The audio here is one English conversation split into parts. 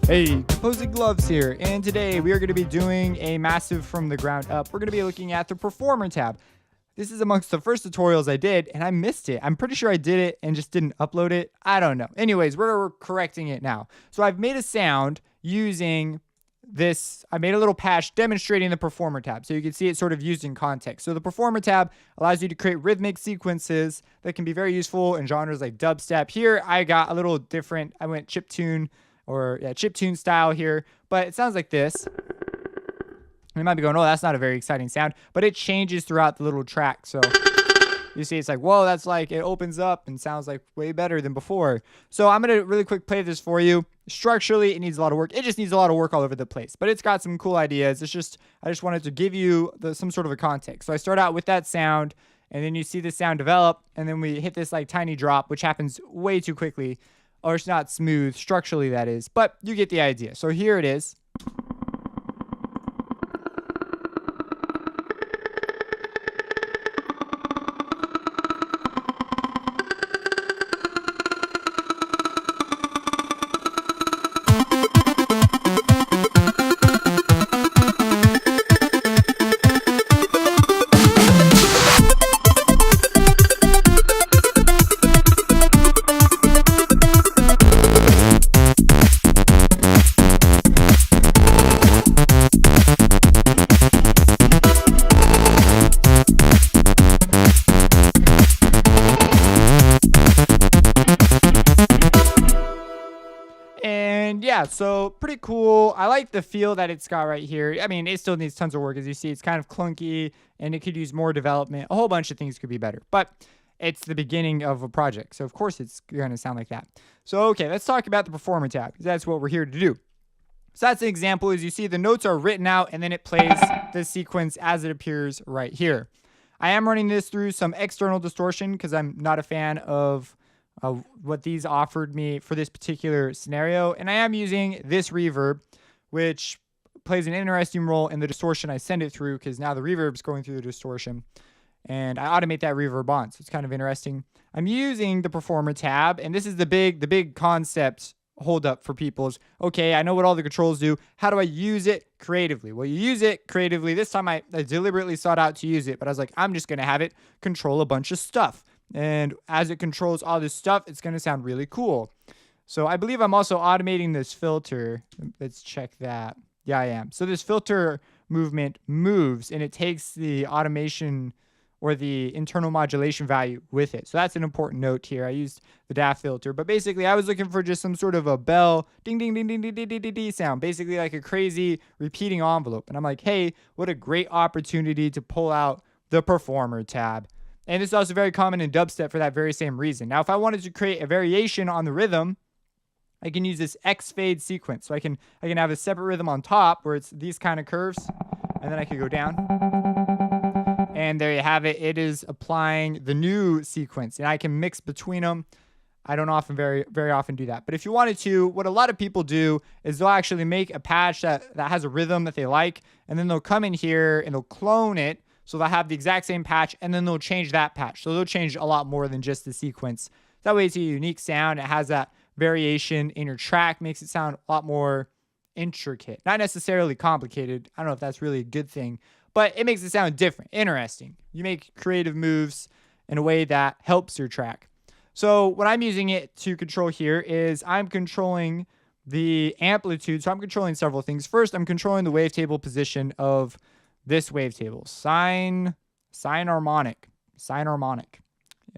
Hey, Composing Gloves here, and today we are going to be doing a massive from the ground up. We're going to be looking at the Performer tab. This is amongst the first tutorials I did, and I missed it. I'm pretty sure I did it and just didn't upload it. I don't know. Anyways, we're correcting it now. So I've made a sound using this. I made a little patch demonstrating the Performer tab, so you can see it sort of used in context. So the Performer tab allows you to create rhythmic sequences that can be very useful in genres like dubstep. Here, I got a little different. I went chiptune style here, but it sounds like this. You might be going, oh, that's not a very exciting sound, but it changes throughout the little track. So you see, it's like, whoa, that's like, it opens up and sounds like way better than before. So I'm going to really quick play this for you. Structurally, it needs a lot of work. It just needs a lot of work all over the place, but it's got some cool ideas. I just wanted to give you some sort of a context. So I start out with that sound, and then you see the sound develop, and then we hit this like tiny drop, which happens way too quickly. Or it's not smooth, structurally that is, but you get the idea. So here it is. And yeah, so pretty cool. I like the feel that it's got right here. I mean, it still needs tons of work. As you see, it's kind of clunky and it could use more development. A whole bunch of things could be better, but it's the beginning of a project. So of course it's going to sound like that. So, okay, let's talk about the Performer tab, because that's what we're here to do. So that's an example. As you see, the notes are written out and then it plays the sequence as it appears right here. I am running this through some external distortion because I'm not a fan of what these offered me for this particular scenario. And I am using this reverb, which plays an interesting role in the distortion I send it through, because now the reverb's going through the distortion. And I automate that reverb on, so it's kind of interesting. I'm using the Performer tab, and this is the big concept hold up for people is, okay, I know what all the controls do. How do I use it creatively? Well, you use it creatively. This time I deliberately sought out to use it, but I was like, I'm just going to have it control a bunch of stuff. And as it controls all this stuff, it's going to sound really cool. So I believe I'm also automating this filter. Let's check that. Yeah, I am. So this filter movement moves, and it takes the automation or the internal modulation value with it. So that's an important note here. I used the DAF filter, but basically I was looking for just some sort of a bell, ding, ding, ding, ding, ding, ding, ding, ding, ding sound, basically like a crazy repeating envelope. And I'm like, hey, what a great opportunity to pull out the Performer tab. And this is also very common in dubstep for that very same reason. Now, if I wanted to create a variation on the rhythm, I can use this X fade sequence. So I can have a separate rhythm on top where it's these kind of curves, and then I could go down. And there you have it. It is applying the new sequence, and I can mix between them. I don't often very often do that. But if you wanted to, what a lot of people do is they'll actually make a patch that has a rhythm that they like, and then they'll come in here and they'll clone it. So they'll have the exact same patch, and then they'll change that patch. So they'll change a lot more than just the sequence. That way it's a unique sound. It has that variation in your track, makes it sound a lot more intricate. Not necessarily complicated. I don't know if that's really a good thing, but it makes it sound different, interesting. You make creative moves in a way that helps your track. So what I'm using it to control here is I'm controlling the amplitude. So I'm controlling several things. First, I'm controlling the wavetable position of this wavetable, sine harmonic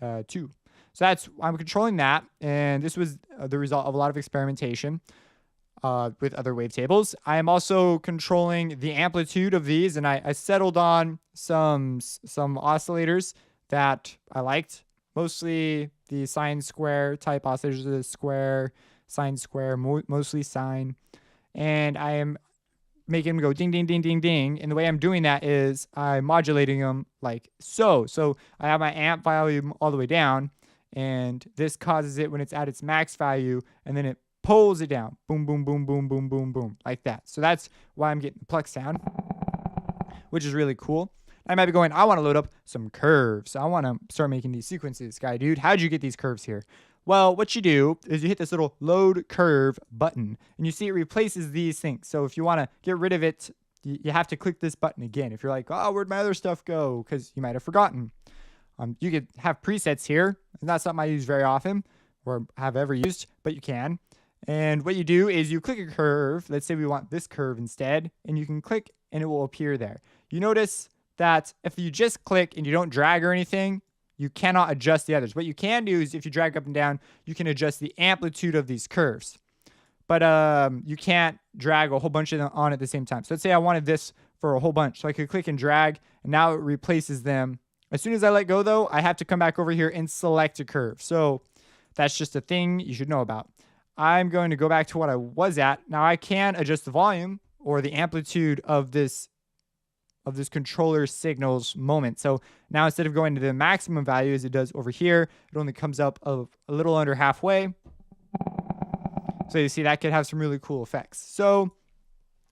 2. So I'm controlling that, and this was the result of a lot of experimentation with other wavetables. I am also controlling the amplitude of these, and I settled on some oscillators that I liked, mostly the sine square type oscillators, the square, sine square, mostly sine, and I am making them go ding, ding, ding, ding, ding. And the way I'm doing that is I'm modulating them like so. So I have my amp volume all the way down, and this causes it when it's at its max value, and then it pulls it down. Boom, boom, boom, boom, boom, boom, boom, like that. So that's why I'm getting the pluck sound, which is really cool. I might be going, I want to load up some curves. I want to start making these sequences. Guy, dude, how'd you get these curves here? Well, what you do is you hit this little load curve button, and you see it replaces these things. So if you want to get rid of it, you have to click this button again. If you're like, oh, where'd my other stuff go? Because you might have forgotten. You could have presets here. And that's something I use very often or have ever used, but you can. And what you do is you click a curve. Let's say we want this curve instead, and you can click and it will appear there. You notice that if you just click and you don't drag or anything, you cannot adjust the others. What you can do is if you drag up and down, you can adjust the amplitude of these curves. But you can't drag a whole bunch of them on at the same time. So let's say I wanted this for a whole bunch. So I could click and drag, and now it replaces them. As soon as I let go, though, I have to come back over here and select a curve. So that's just a thing you should know about. I'm going to go back to what I was at. Now I can adjust the volume or the amplitude of this controller signal's moment. So now instead of going to the maximum value as it does over here, it only comes up a little under halfway. So you see that could have some really cool effects. So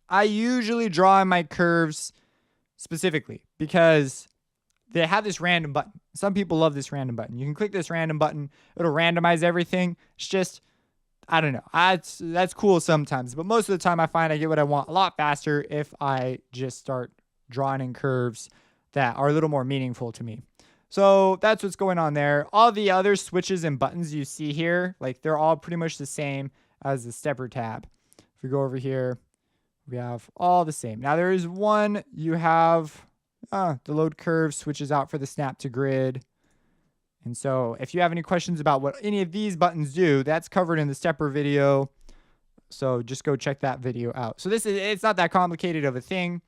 I usually draw in my curves specifically because they have this random button. Some people love this random button. You can click this random button. It'll randomize everything. It's just, I don't know. That's cool sometimes. But most of the time I find I get what I want a lot faster if I just start drawing in curves that are a little more meaningful to me. So that's what's going on there. All the other switches and buttons you see here, like they're all pretty much the same as the stepper tab. If we go over here, we have all the same. Now there is one, you have the load curve switches out for the snap to grid. And so if you have any questions about what any of these buttons do, that's covered in the stepper video. So just go check that video out. So it's not that complicated of a thing.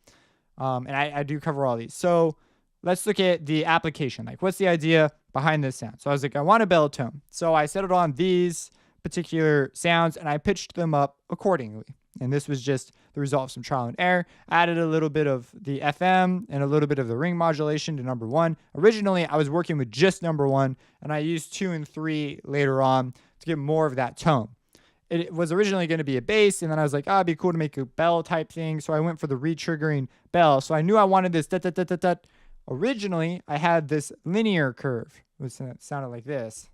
And I do cover all these. So let's look at the application. Like, what's the idea behind this sound? So I was like, I want a bell tone. So I settled on these particular sounds and I pitched them up accordingly. And this was just the result of some trial and error. I added a little bit of the FM and a little bit of the ring modulation to number 1. Originally, I was working with just number 1, and I used 2 and 3 later on to get more of that tone. It was originally going to be a bass, and then I was like, it'd be cool to make a bell type thing. So I went for the re-triggering bell. So I knew I wanted this da-da-da-da-da. Originally, I had this linear curve, which sounded like this.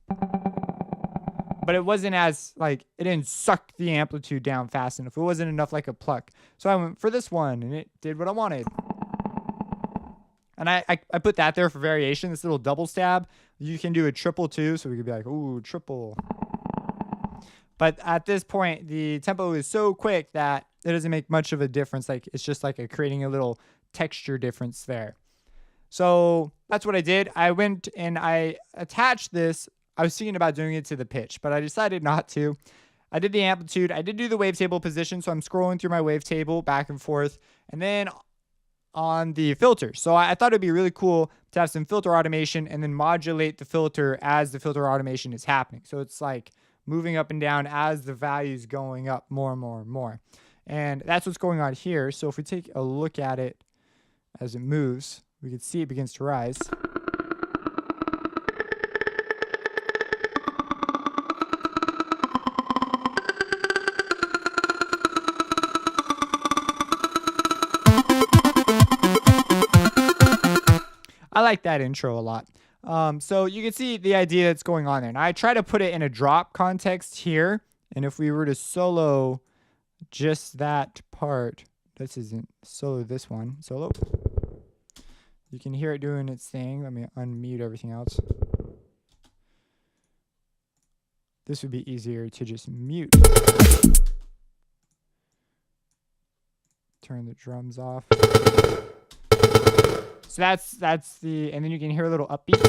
But it wasn't as, like, it didn't suck the amplitude down fast enough. It wasn't enough like a pluck. So I went for this one, and it did what I wanted. And I put that there for variation, this little double stab. You can do a triple too, so we could be like, ooh, triple. But at this point, the tempo is so quick that it doesn't make much of a difference. Like, it's just like creating a little texture difference there. So that's what I did. I went and I attached this. I was thinking about doing it to the pitch, but I decided not to. I did the amplitude. I did do the wavetable position, so I'm scrolling through my wavetable back and forth. And then on the filter. So I thought it'd be really cool to have some filter automation and then modulate the filter as the filter automation is happening. So it's like moving up and down as the value's going up more and more and more. And that's what's going on here. So if we take a look at it as it moves, we can see it begins to rise. I like that intro a lot. So you can see the idea that's going on there. Now I try to put it in a drop context here. And if we were to solo just that part, this isn't solo this one, solo. You can hear it doing its thing. Let me unmute everything else. This would be easier to just mute. Turn the drums off. So that's the, and then you can hear a little upbeats.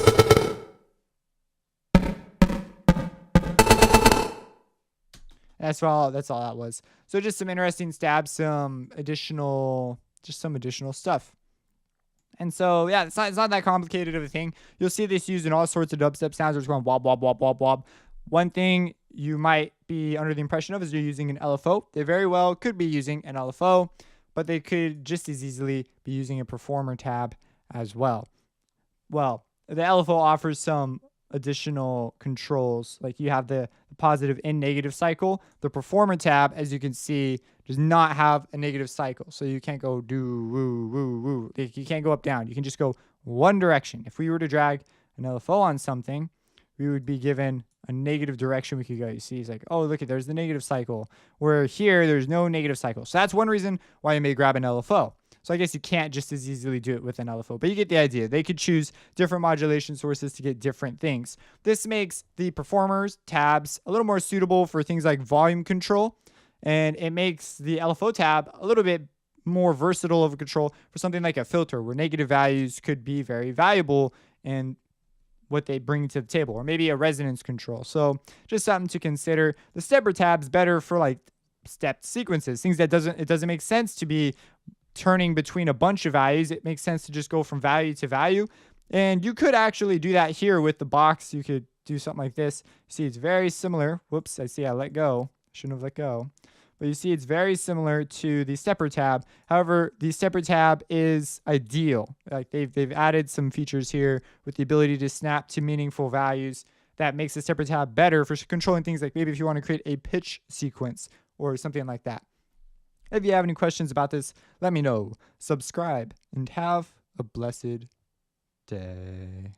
That's all that was. So just some interesting stabs, some additional stuff. And so, yeah, it's not that complicated of a thing. You'll see this used in all sorts of dubstep sounds. It's going wob, wob, wob, wob, wob. One thing you might be under the impression of is you're using an LFO. They very well could be using an LFO, but they could just as easily be using a performer tab as well. Well, the LFO offers some additional controls. Like you have the positive and negative cycle. The performer tab, as you can see, does not have a negative cycle. So you can't go do, woo, woo, woo. You can't go up, down. You can just go one direction. If we were to drag an LFO on something, we would be given a negative direction we could go. You see, it's like, oh, look at, there's the negative cycle. Where here, there's no negative cycle. So that's one reason why you may grab an LFO. So I guess you can't just as easily do it with an LFO, but you get the idea. They could choose different modulation sources to get different things. This makes the performers tabs a little more suitable for things like volume control, and it makes the LFO tab a little bit more versatile of a control for something like a filter, where negative values could be very valuable in what they bring to the table, or maybe a resonance control. So just something to consider. The stepper tab's better for like stepped sequences, things that it doesn't make sense to be turning between a bunch of values. It makes sense to just go from value to value. And you could actually do that here with the box. You could do something like this. See, it's very similar. Whoops, I see I let go. Shouldn't have let go. But you see it's very similar to the stepper tab. However, the stepper tab is ideal. Like they've added some features here with the ability to snap to meaningful values that makes the stepper tab better for controlling things like maybe if you want to create a pitch sequence or something like that. If you have any questions about this, let me know. Subscribe and have a blessed day.